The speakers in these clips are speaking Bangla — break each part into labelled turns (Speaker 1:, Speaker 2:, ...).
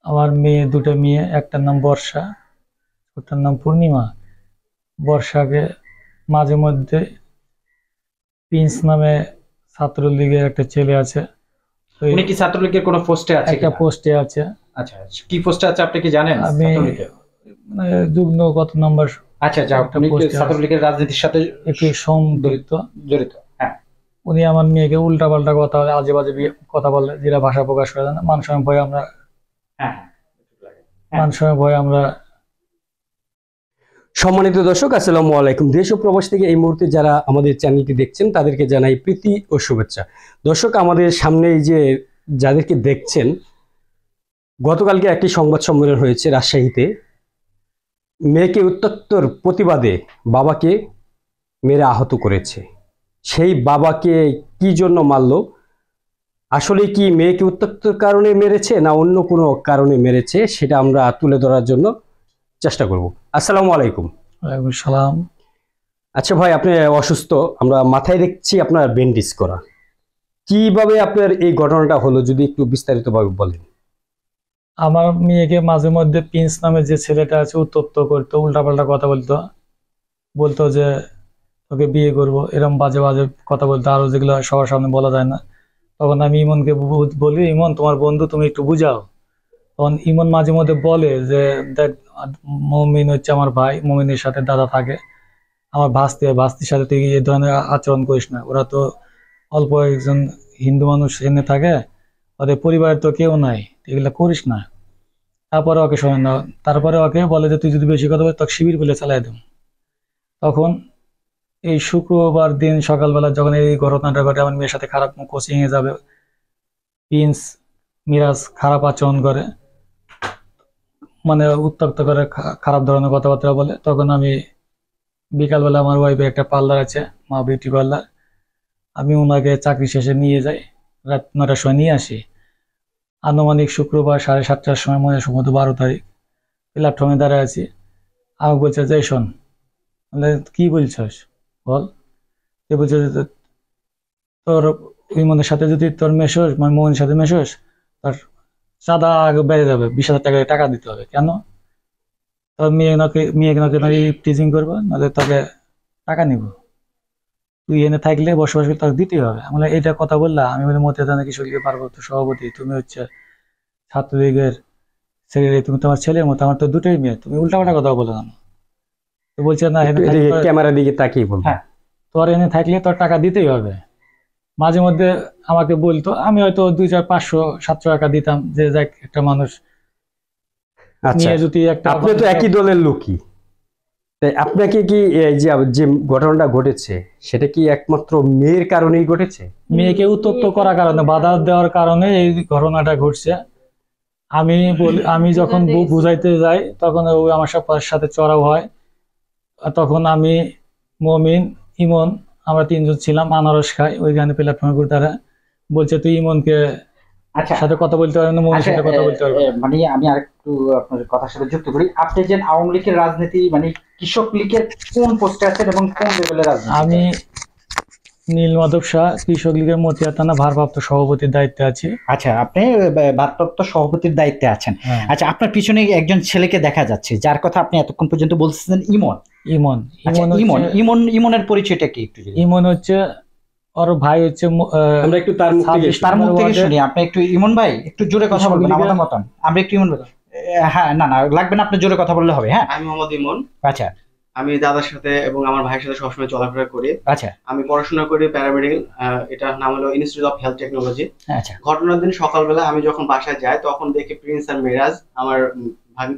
Speaker 1: আমার মেয়ে, দুটো মেয়ে, একটার নাম বর্ষা, ওটার নাম পূর্ণিমা। বর্ষাকে মাঝে মধ্যে প্রিন্স নামে ছাত্রলীগের একটা ছেলে আছে, ওই
Speaker 2: উনি কি ছাত্রলীগের কোনো পোস্টে আছে
Speaker 1: একটা
Speaker 2: কিনা?
Speaker 1: পোস্টে আছে।
Speaker 2: আচ্ছা, কি পোস্টে আছে আপনি কি জানেন
Speaker 1: আমি
Speaker 2: ছাত্রলীগের?
Speaker 1: মানে যুগ্ম কত নম্বর
Speaker 2: আচ্ছা, যাও,
Speaker 1: একটা
Speaker 2: উনি কি
Speaker 1: পোস্টে আছে,
Speaker 2: ছাত্রলীগের রাজনীতির সাথে
Speaker 1: একটু
Speaker 2: জড়িত?
Speaker 1: সম্পৃক্ত।
Speaker 2: জড়িত, হ্যাঁ।
Speaker 1: উনি আমার মেয়েকে উল্টাপাল্টা কথা বলে, আজে বাজে কথা বলে, যেটা ভাষা প্রকাশ করে না। মান সম্মান ভয়ে আমরা
Speaker 2: হ্যাঁ, হ্যাঁ, হ্যাঁ।
Speaker 1: মান সম্মান ভয়ে আমরা
Speaker 3: সম্মানিত দর্শক, আসসালামু আলাইকুম। দেশ ও প্রবাস থেকে এই মুহূর্তে যারা আমাদের চ্যানেলটি দেখছেন তাদেরকে জানাই প্রীতি ও শুভেচ্ছা। দর্শক, আমাদের সামনে এই যে যাদেরকে দেখছেন, গতকালকে একটি সংবাদ সম্মেলন হয়েছে রাজশাহীতে। মেয়েকে উত্তক্তর প্রতিবাদে বাবাকে মেরে আহত করেছে। সেই বাবাকে কি জন্য মারলো, আসলে কি মেয়েকে উত্তক্তর কারণে মেরেছে না অন্য কোনো কারণে মেরেছে, সেটা আমরা তুলে ধরার জন্য চেষ্টা করব। আসসালামু আলাইকুম।
Speaker 1: ওয়ালাইকুম সালাম।
Speaker 3: আচ্ছা ভাই, আপনি অসুস্থ, আমরা মাথায় দেখছি আপনার ব্যান্ডেজ করা। কিভাবে আপনার এই ঘটনাটা হলো যদি একটু বিস্তারিতভাবে বলেন।
Speaker 1: আমার মেয়েকে মাঝে মধ্যে প্রিন্স নামে যে ছেলেটা আছে উত্তপ্ত করতো, উল্টাপাল্টা কথা বলতো, বলতো যে তোকে বিয়ে করব, এরকম বাজে বাজে কথা বলতো, আরো যেগুলো সবার সামনে বলা যায় না। তখন আমি ইমনকে বলি, ইমন তোমার বন্ধু, তুমি একটু বুঝাও। তখন ইমন মাঝে মধ্যে বলে যে দেখ, মমিন হচ্ছে আমার ভাই, মমিনের সাথে দাদা থাকে, আমার ভাস্তির সাথে তুই এই ধরনের আচরণ করিস না। ওরা তো অল্প একজন হিন্দু মানুষ এনে থাকে, ওদের পরিবারের তো কেউ নাই, এগুলা করিস না। তারপরে ওকে শোনে না, তারপরে ওকে বলে যে তুই যদি বেশি কথা বলিস তোকে শিবির বলে চালাই দেব। তখন এই শুক্রবার দিন সকালবেলা যখন এই ঘটনাটা ঘটে, আমার মেয়ের সাথে খারাপ, কোচিং এ যাবে, প্রিন্স মিরাজ খারাপ আচরণ করে, মানে উত্ত্যক্ত করে, খারাপ ধরনের কথাবার্তা বলে। তখন আমি বিকালবেলা, আমার ওয়াইফের একটা পার্লার আছে, মা বিউটি পার্লার, আমি ওনাকে চাকরি শেষে নিয়ে যাই, রাত 9টার সময় নিয়ে আসি। আনুমানিক শুক্রবার 7:30টার সময়, মনে হয় সম্ভবত 12 তারিখ, প্ল্যাটফর্মে দাঁড়ায় আছি। আমাকে বলছে যে শোন, বলে কি বলছস বল। সে বলছে যে তোর ইমনের সাথে যদি তোর মেশোস, মানে মোহনের সাথে মেশোস, তার চাঁদা আগে বেড়ে যাবে, 20,000 টাকা টাকা দিতে হবে। কেন? তোর মেয়েকে নাকি টিচিং করবো, নাহলে তোকে টাকা নিব, তুই এনে থাকলে বসবাস করতে তোকে দিতেই হবে। আমি বললাম, এটা কথা বললা? আমি বলি মতিয়াদা নাকি শরীরে পার্বত্য সভাপতি, তুমি হচ্ছে ছাত্রলীগের সেক্রেটারি, তুমি তোমার ছেলের মতো, আমার তো দুটোই মেয়ে, তুমি উল্টাপাল্টা কথা বলে কেন? তো বলছে না,
Speaker 3: একটু
Speaker 1: এনে থাকলে
Speaker 3: এদিকে ক্যামেরার দিকে তাকিয়ে বলবেন।
Speaker 2: হ্যাঁ।
Speaker 1: তোর এনে থাকলে তোর টাকা দিতেই হবে। মাঝে মধ্যে আমাকে বলতো, আমি হয়তো 200, 500, 700 টাকা দিতাম, যে যাক একটা মানুষ
Speaker 3: আচ্ছা,
Speaker 1: নিয়ে যদি একটা
Speaker 3: আপনি তো একই দলের লোকই, তাই আপনাকে কি এই যে যে ঘটনাটা ঘটেছে সেটা কি একমাত্র মেয়ের কারণেই ঘটেছে?
Speaker 1: মেয়েকে উত্তপ্ত করার কারণে, বাধা দেওয়ার কারণে এই ঘটনাটা ঘটছে। আমি যখন বুঝাইতে যাই তখন ওই আমার সাথে চড়াও হয়। আর তখন আমি, মমিন, ইমন, আমরা তিনজন ছিলাম, আনারস খাই ওইখানে প্ল্যাটফর্মে ঘুরে। তারা বলছে তুই ইমনকে
Speaker 2: আচ্ছা,
Speaker 1: সাথে কথা বলতে পারবে না, মমিনের
Speaker 2: আচ্ছা,
Speaker 1: সাথে কথা বলতে পারবে না।
Speaker 2: মানে আমি আরেকটু আপনার কথার সাথে যুক্ত করি। আপনি যে আওয়ামী লীগের রাজনীতি, মানে কৃষক লীগের কোন পোস্টে আছেন এবং কোন লেভেলের রাজনীতি
Speaker 1: আমি
Speaker 2: করেন?
Speaker 1: নীলমাধব শাহ, কৃষক লীগের মতিয়া থানা ভারপ্রাপ্ত সভাপতির দায়িত্বে আছি।
Speaker 2: আচ্ছা, আপনি ভারপ্রাপ্ত সভাপতির দায়িত্বে আছেন।
Speaker 1: হ্যাঁ।
Speaker 2: আচ্ছা, আপনার পিছনে একজন ছেলেকে দেখা যাচ্ছে, যার কথা আপনি এতক্ষণ পর্যন্ত বলছিলেন, ইমন।
Speaker 1: ইমন
Speaker 2: আচ্ছা,
Speaker 1: ইমন
Speaker 2: ইমন
Speaker 1: হচ্ছে
Speaker 2: ইমন ইমনের পরিচয়টা কি একটু যদি?
Speaker 1: ইমন হচ্ছে ওর ভাই, হচ্ছে
Speaker 3: আমরা একটু তার মুখ থেকে
Speaker 1: 26
Speaker 2: তার মুখ
Speaker 1: নম্বর
Speaker 2: থেকে
Speaker 1: ওয়ার্ডের
Speaker 2: শুনি। আপনি একটু ইমন ভাই একটু জোরে কথা
Speaker 1: কৃষক
Speaker 2: বলবেন
Speaker 1: লীগের।
Speaker 2: আমাদের মতন। আমরা একটু ইমন ভাই, হ্যাঁ, না না লাগবে না, আপনি জোরে কথা বললে হবে। হ্যাঁ,
Speaker 4: আমি মোহাম্মদ ইমন।
Speaker 2: আচ্ছা,
Speaker 4: আমি দাদার সাথে এবং আমার ভাইয়ের সাথে সবসময় চলাফেরা করি।
Speaker 2: আচ্ছা,
Speaker 4: আমি পড়াশোনা করি প্যারামেডিক্যাল, এটার নাম হলো ইনস্টিটিউট অফ হেলথ টেকনোলজি।
Speaker 2: আচ্ছা,
Speaker 4: ঘটনার দিন সকালবেলা আমি যখন বাসায় যাই তখন দেখি প্রিন্স আর মিরাজ আমার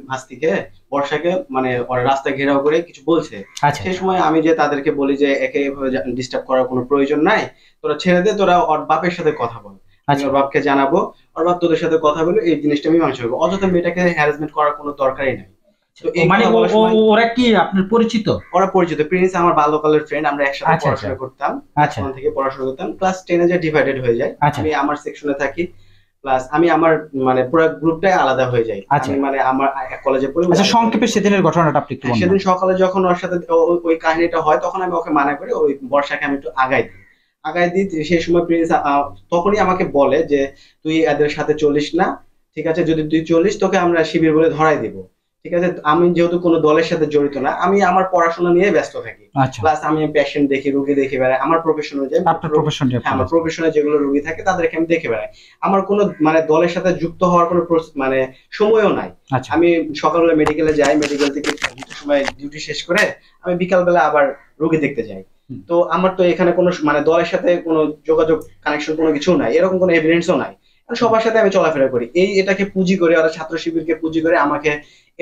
Speaker 4: ভাস্তিকে, বর্ষাকে, মানে ওরা রাস্তা ঘেরাও করে কিছু বলছে।
Speaker 2: আচ্ছা,
Speaker 4: সেই সময় আমি যে তাদেরকে বলি যে একে এভাবে ডিস্টার্ব করার কোনো প্রয়োজন নাই, তোরা ছেড়ে দে, তোরা ওর বাপের সাথে কথা বল, আমি
Speaker 2: আচ্ছা,
Speaker 4: ওর বাপকে জানাবো, ওর বাপ তোদের সাথে কথা বলে এই জিনিসটা মীমাংসা হবে, অযথা মেয়েটাকে হ্যারাসমেন্ট করার কোনো দরকারই নাই। তো এই
Speaker 2: মানে
Speaker 4: কথা বলার সময়
Speaker 2: ওরা কি আপনার পরিচিত?
Speaker 4: ওরা পরিচিত। প্রিন্স আমার বাল্যকালের ফ্রেন্ড, আমরা একসাথে
Speaker 2: আচ্ছা,
Speaker 4: পড়াশোনা করতাম,
Speaker 2: আচ্ছা,
Speaker 4: ওখান থেকে পড়াশোনা করতাম। ক্লাস 10-এ যে ডিভাইডেড হয়ে যায়,
Speaker 2: আচ্ছা,
Speaker 4: আমি আমার সেকশনে থাকি, প্লাস আমি আমার মানে পুরো গ্রুপটাই আলাদা হয়ে যায়।
Speaker 2: আচ্ছা,
Speaker 4: আমি মানে আমার এক কলেজে পড়ি।
Speaker 2: আচ্ছা, সংক্ষেপে সেদিনের ঘটনাটা আপনি একটু বলুন।
Speaker 4: সেদিন সকালে যখন ওর সাথে ওই কাহিনীটা হয়, তখন আমি ওকে মানা করি, ওই বর্ষাকে আমি একটু আগাই দিই। সেই সময় প্রিন্স তখনই আমাকে বলে যে তুই এদের সাথে চলিস না, ঠিক আছে, যদি তুই চলিস তোকে আমরা শিবির বলে ধরাই দিব। ঠিক আছে, আমি যেহেতু কোনো দলের সাথে জড়িত না, আমি আমার পড়াশোনা নিয়ে ব্যস্ত থাকি,
Speaker 2: আচ্ছা,
Speaker 4: প্লাস আমি পেশেন্ট দেখি, রোগী দেখে বেড়াই আমার প্রফেশন অনুযায়ী।
Speaker 2: আপনার প্রফেশন
Speaker 4: হ্যাঁ, আমার প্রফেশনে যেগুলো রোগী থাকে তাদেরকে আমি দেখে বেড়াই। আমার কোনো মানে দলের সাথে যুক্ত হওয়ার কোনো মানে সময়ও নাই।
Speaker 2: আচ্ছা,
Speaker 4: আমি সকালবেলা মেডিকেলে যাই, মেডিকেল থেকে দুটোর সময় ডিউটি শেষ করে আমি বিকালবেলা আবার রোগী দেখতে যাই। তো আমার তো এখানে কোনো মানে দলের সাথে কোনো যোগাযোগ কানেকশন কোনো কিছু নাই, এরকম কোনো এভিডেন্সও নাই। সবার সাথে আমি চলাফেরা করি, এটাকে পুঁজি করে, ওরা ছাত্র শিবিরকে পুঁজি করে আমাকে,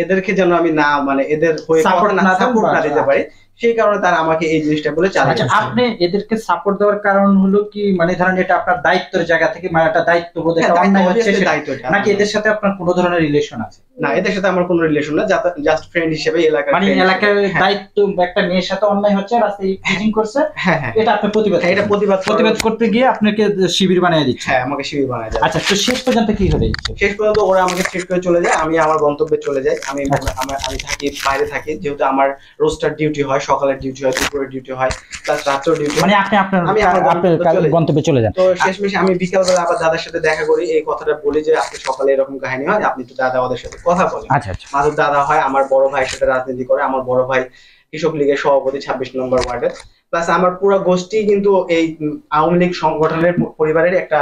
Speaker 4: এদেরকে যেন আমি না মানে এদের হয়ে
Speaker 2: Support না দেন
Speaker 4: সাপোর্ট না
Speaker 2: বা-
Speaker 4: দিতে পারি, সেই কারণে তারা আমাকে এই জিনিসটা বলে
Speaker 2: আচ্ছা,
Speaker 4: চালিয়ে।
Speaker 2: আপনি এদেরকে সাপোর্ট দেওয়ার কারণ হলো কি, মানে ধরেন এটা আপনার দায়িত্বের জায়গা থেকে, মানে একটা দায়িত্ববোধ,
Speaker 4: হ্যাঁ,
Speaker 2: একটা অন্যায় হচ্ছে
Speaker 4: obviously
Speaker 2: সেটা,
Speaker 4: দায়িত্ব এটা।
Speaker 2: নাকি এদের সাথে আপনার কোনো ধরনের রিলেশন আছে?
Speaker 4: না, এদের সাথে আমার কোনো রিলেশন না, জাস্ট ফ্রেন্ড হিসেবে, এলাকার
Speaker 2: মানে
Speaker 4: friend
Speaker 2: এলাকার
Speaker 4: হিসেবে। হ্যাঁ,
Speaker 2: দায়িত্ব, একটা মেয়ের সাথে অন্যায় হচ্ছে, রাস্তায় টিচিং করছে,
Speaker 4: হ্যাঁ, হ্যাঁ,
Speaker 2: এটা আপনি প্রতিবাদ
Speaker 4: হ্যাঁ, এটা
Speaker 2: করছেন।
Speaker 4: প্রতিবাদ
Speaker 2: প্রতিবাদ করতে গিয়ে আপনাকে শিবির বানিয়ে দিচ্ছে।
Speaker 4: হ্যাঁ, আমাকে শিবির বানায় যায়।
Speaker 2: আচ্ছা, তো শেষ পর্যন্ত কি হয়েছে?
Speaker 4: শেষ পর্যন্ত ওরা আমাকে থ্রেট করে চলে যায়, আমি আমার গন্তব্যে চলে যাই। আমি
Speaker 2: আচ্ছা।
Speaker 4: আমি থাকি বাইরে থাকি, যেহেতু আমার রোস্টার ডিউটি হয়, সকালের ডিউটি হয়, দুপুরের ডিউটি হয়, প্লাস রাত্রের ডিউটি।
Speaker 2: মানে আপনি আপনার
Speaker 4: আমি আমার
Speaker 2: গন্তব্যে চলে যান।
Speaker 4: তো শেষমেশ আমি বিকালবেলা আবার দাদার সাথে দেখা করি, এই কথাটা বলি যে আপনি সকালে এরকম কাহিনী হয়, আপনি একটু দাদা ওদের সাথে কথা বলেন।
Speaker 2: আচ্ছা, আচ্ছা,
Speaker 4: মাধব দাদা হয়, আমার বড় ভাইয়ের সাথে রাজনীতি করে, আমার বড় ভাই কৃষক লীগের সভাপতি 26 নম্বর ওয়ার্ডের, প্লাস আমার পুরো গোষ্ঠী কিন্তু এই আওয়ামী লীগ সংগঠনের পরিবারের একটা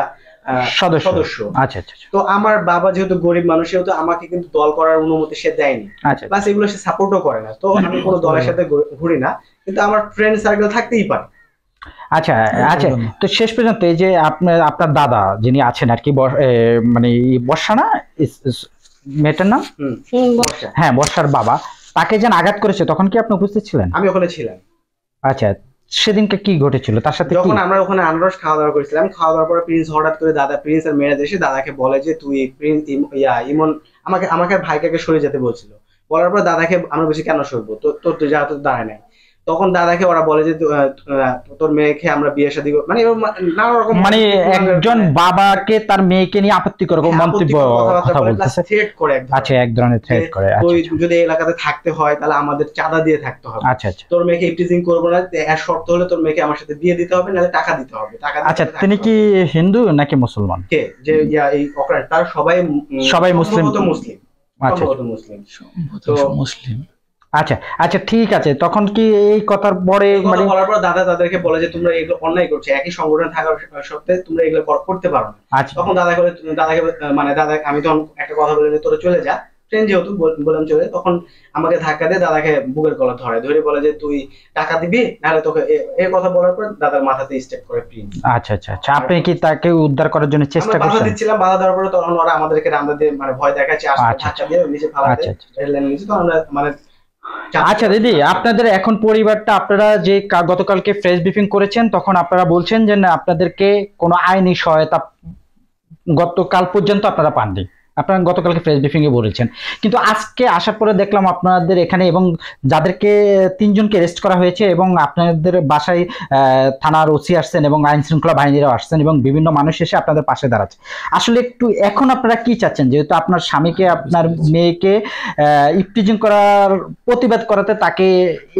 Speaker 4: সদস্য।
Speaker 2: আচ্ছা, আচ্ছা,
Speaker 4: তো আমার বাবা যেহেতু গরিব মানুষ, সেহেতু আমাকে কিন্তু দল করার অনুমতি সে দেয়নি,
Speaker 2: আচ্ছা,
Speaker 4: প্লাস এগুলো সে সাপোর্টও করে না। তো আমি কোনো দলের সাথে ঘুরি না, কিন্তু আমার ফ্রেন্ড সার্কেল থাকতেই পারে।
Speaker 2: আচ্ছা, আচ্ছা। তো শেষ পর্যন্ত এই যে আপনার দাদা যিনি আছেন আর কি, মানে বর্ষা না, মেয়েটার নাম?
Speaker 4: বর্ষা।
Speaker 2: হ্যাঁ, বর্ষার বাবা, তাকে যেন আঘাত করেছে, তখন কি আপনি উপস্থিত ছিলেন?
Speaker 4: আমি ওখানে ছিলাম।
Speaker 2: আচ্ছা, সেদিনকে কি ঘটেছিল তার সাথে?
Speaker 4: যখন আমরা ওখানে আনারস খাওয়া দাওয়া করেছিলাম, খাওয়া দাওয়ার পরে প্রিন্স হঠাৎ করে প্রিন্স আর মেয়েরা এসে দাদাকে বলে যে তুই প্রিন্স ইমন আমাকে ভাইকে সরে যেতে বলছিল। বলার পর দাদাকে আমরা বলছি কেন সরবো, তোর তো যা তো দাঁড়ায় নাই। তখন দাদাকে ওরা বলে যে তোর মেয়েকে আমরা বিয়ে শাদী মানে নানা রকম,
Speaker 2: মানে একজন বাবাকে তার মেয়েকে নিয়ে আপত্তিকর মন্তব্য কথা বলতেছে,
Speaker 4: থ্রেট করে।
Speaker 2: আচ্ছা, এক ধরনের থ্রেট করে।
Speaker 4: তুই যদি এলাকাতে থাকতে হয় তাহলে আমাদের চাঁদা দিয়ে থাকতে হবে।
Speaker 2: আচ্ছা, আচ্ছা,
Speaker 4: তোর মেয়েকে ইপটিজিং করবো না, এর শর্ত হলে তোর মেয়েকে আমার সাথে বিয়ে দিতে হবে, নাহলে টাকা দিতে হবে।
Speaker 2: আচ্ছা, তিনি কি হিন্দু নাকি মুসলমান?
Speaker 4: কে যে এই অপরাধ, তার সবাই
Speaker 2: মুসলিম।
Speaker 4: মুসলিম।
Speaker 2: আচ্ছা,
Speaker 4: সম্ভবত মুসলিম।
Speaker 1: তো
Speaker 4: তো
Speaker 1: মুসলিম।
Speaker 2: আচ্ছা, আচ্ছা, ঠিক আছে। তখন কি এই কথার পরে মানে
Speaker 4: বলার পর দাদা তাদেরকে বলে যে তোমরা এগুলো অন্যায় করছো, একই সংগঠন থাকার সত্ত্বে তোমরা এগুলো করতে পারো না।
Speaker 2: আচ্ছা,
Speaker 4: তখন দাদাকে মানে দাদা, আমি তখন একটা কথা বলে যে তোরা চলে যা, ট্রেন যেহেতু বললাম চলে, তখন আমাকে ধাক্কা দিয়ে দাদাকে বুকের কলার ধরে বলে যে তুই টাকা দিবি নাহলে তোকে, এই কথা বলার পর দাদার মাথাতে স্টেপ করে প্রিন্স।
Speaker 2: আচ্ছা, আচ্ছা, আচ্ছা। আপনি কি তাকে উদ্ধার করার জন্য চেষ্টা
Speaker 4: আমরা বাধা
Speaker 2: করছেন?
Speaker 4: দিচ্ছিলাম, বাধা দেওয়ার পরে তখন ওরা আমাদেরকে রান্দা দিয়ে মানে ভয় দেখাচ্ছে,
Speaker 2: আচ্ছা,
Speaker 4: ধাক্কা দিয়ে নিচে ফালা
Speaker 2: আচ্ছা,
Speaker 4: দিয়ে
Speaker 2: আচ্ছা।
Speaker 4: রেল লাইন নিচে। তো আমরা মানে
Speaker 2: আচ্ছা দিদি, আপনাদের এখন পরিবারটা, আপনারা যে গতকালকে প্রেস ব্রিফিং করেছেন তখন আপনারা বলছেন যে না, আপনাদেরকে কোনো আইনি সহায়তা গতকাল পর্যন্ত আপনারা পাননি, আপনারা গতকালকে প্রেস ব্রিফিং এ বলেছেন। কিন্তু আজকে আসার পরে দেখলাম আপনাদের এখানে, এবং যাদেরকে 3 জনকে অ্যারেস্ট করা হয়েছে, এবং আপনাদের বাসায় থানার ওসি আসছেন এবং আইন শৃঙ্খলা বাহিনীরাও আসছেন, এবং বিভিন্ন মানুষ এসে আপনাদের পাশে দাঁড়াচ্ছে। আসলে একটু এখন আপনারা কি চাচ্ছেন, যেহেতু আপনার স্বামীকে, আপনার মেয়েকে ইফটিজিং করার প্রতিবাদ করাতে তাকে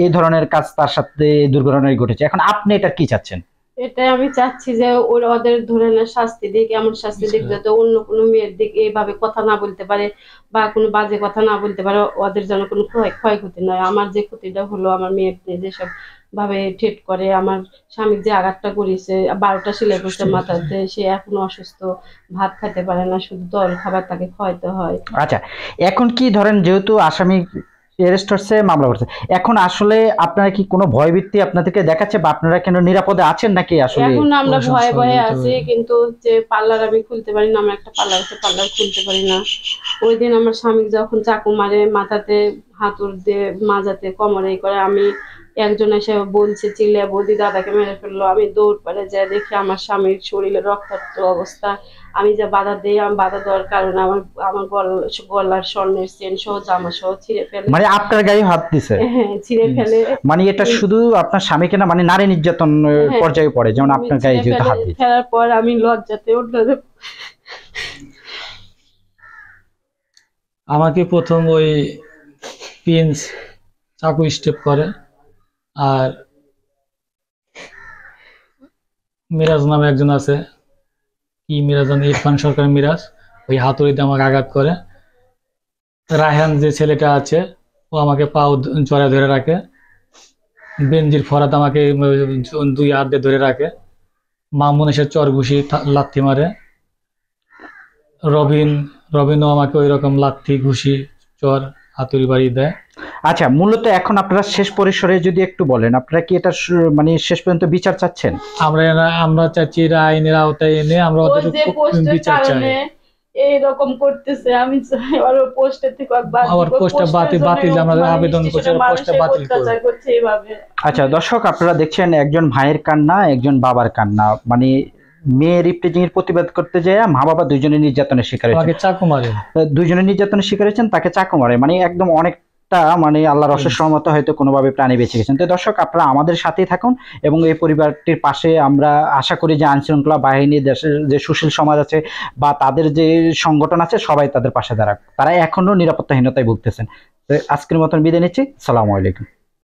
Speaker 2: এই ধরনের কাজ, তার সাথে দুর্ঘটনায় ঘটেছে, এখন আপনি এটা কি চাচ্ছেন?
Speaker 5: এটাই আমি চাচ্ছি যে ওদের ধরনের শাস্তি দিক, এমন শাস্তি দিক যাতে অন্য কোনো মেয়ের দিকে এইভাবে কথা না বলতে পারে বা কোনো বাজে কথা না বলতে পারে, ওদের যেন কোনো ক্ষয়ক্ষতি নয়। আমার যে ক্ষতিটা হলো, আমার মেয়েতে যেসব ভাবে ট্রিট করে, আমার স্বামীর যে আঘাতটা করেছে, 12টা সেলাই করছে মাথাতে, সে এখনো অসুস্থ, ভাত খেতে পারে না, শুধু তরল খাবার তাকে খাওয়াতে হয়।
Speaker 2: আচ্ছা, এখন কি ধরেন যেহেতু আসামি অ্যারেস্ট হচ্ছে, মামলা করছে, এখন আসলে আপনারা কি কোনো ভয়ভীতি আপনাদেরকে দেখাচ্ছে, বা আপনারা কেন নিরাপদে আছেন নাকি? আসলে
Speaker 5: এখন আমরা ভয়ে ভয়ে
Speaker 1: প্রশাসন
Speaker 5: আছি, কিন্তু যে পার্লার আমি খুলতে পারি না, আমার একটা পার্লার আছে, পার্লার খুলতে পারি না। ওই দিন আমার স্বামী যখন চাকু মারে মাথাতে, হাতুর দিয়ে মাজাতে, কোমরে করে, আমি একজন এসে বলছে চিল্লিয়া, বৌদি দাদাকে মেরে ফেললো। আমি দৌড় পাড়ে যাই, দেখি আমার স্বামীর শরীরে রক্তাক্ত অবস্থা। আমি যা বাধা দিই, আমি বাধা দেওয়ার কারণে আমার গলার স্বর্ণের চেন সহ জামা সহ ছিঁড়ে ফেলে।
Speaker 2: মানে আপনার গায়ে হাত দিছে?
Speaker 5: হ্যাঁ, ছিঁড়ে ফেলে।
Speaker 2: মানে এটা শুধু আপনার স্বামীকে না, মানে নারী নির্যাতন পর্যায়ে পড়ে, যেমন আপনার গায়ে যেহেতু হাত দিচ্ছে।
Speaker 5: ফেলার পর আমি লজ্জাতে
Speaker 1: আমাকে প্রথম ওই প্রিন্স চাকু স্টেপ করে, আর মিরাজ নামে একজন আছে, কি মিরাজ, ইরফান সরকার মিরাজ, ওই হাতুড়িতে আমাকে আঘাত করে। রায়হান যে ছেলেটা আছে ও আমাকে পাও জড়ায় ধরে রাখে। বেনজির ফরাদ আমাকে 2 হাত দিয়ে ধরে রাখে। মামুন এসে চর ঘুষি লাথি মারে। রবিনও আমাকে ওই রকম লাথি ঘুষি চর হাতুড়ি বাড়ি দেয়।
Speaker 2: আচ্ছা, মূলত এখন আপনারা শেষ পরিসরে যদি একটু বলেন, আপনারা কি এটা মানে শেষ পর্যন্ত বিচার চাচ্ছেন?
Speaker 1: আমরা চাচ্ছি এরা আইনের আওতায় এনে আমরা
Speaker 5: ও
Speaker 1: ওদের
Speaker 5: যে পোস্টের
Speaker 1: বিচার চাই।
Speaker 5: কারণে এইরকম করতেছে, আমি চাই ওর পোস্টের থেকে
Speaker 1: আবার পোস্টটা বাতিল আমরা আবেদন করছি, পোস্টটা বাতিল করুন।
Speaker 5: করছে এইভাবে।
Speaker 2: আচ্ছা দর্শক, আপনারা দেখছেন একজন ভাইয়ের কান্না, একজন বাবার কান্না। মানে মেয়ের ইফটিজিং এর প্রতিবাদ করতে যায় মা বাবা দুইজনের নির্যাতনের শিকার হয়েছে।
Speaker 1: আমাকে চাকু মারে।
Speaker 2: দুইজনের নির্যাতনের শিকার হয়েছেন, তাকে চাকু মারে। মানে একদম অনেকটা মানে আল্লাহর অশেষ রহমতে হয়তো কোনোভাবে প্রাণে বেঁচে গেছেন। তো দর্শক, আপনারা আমাদের সাথেই থাকুন এবং এই পরিবারটির পাশে আমরা আশা করি যে আইনশৃঙ্খলা বাহিনী, দেশের যে সুশীল সমাজ আছে বা তাদের যে সংগঠন আছে, সবাই তাদের পাশে দাঁড়াক। তারা এখনো নিরাপত্তাহীনতায় ভুগতেছেন। তো আজকের মতন বিদায় নিচ্ছি। আসসালামু আলাইকুম।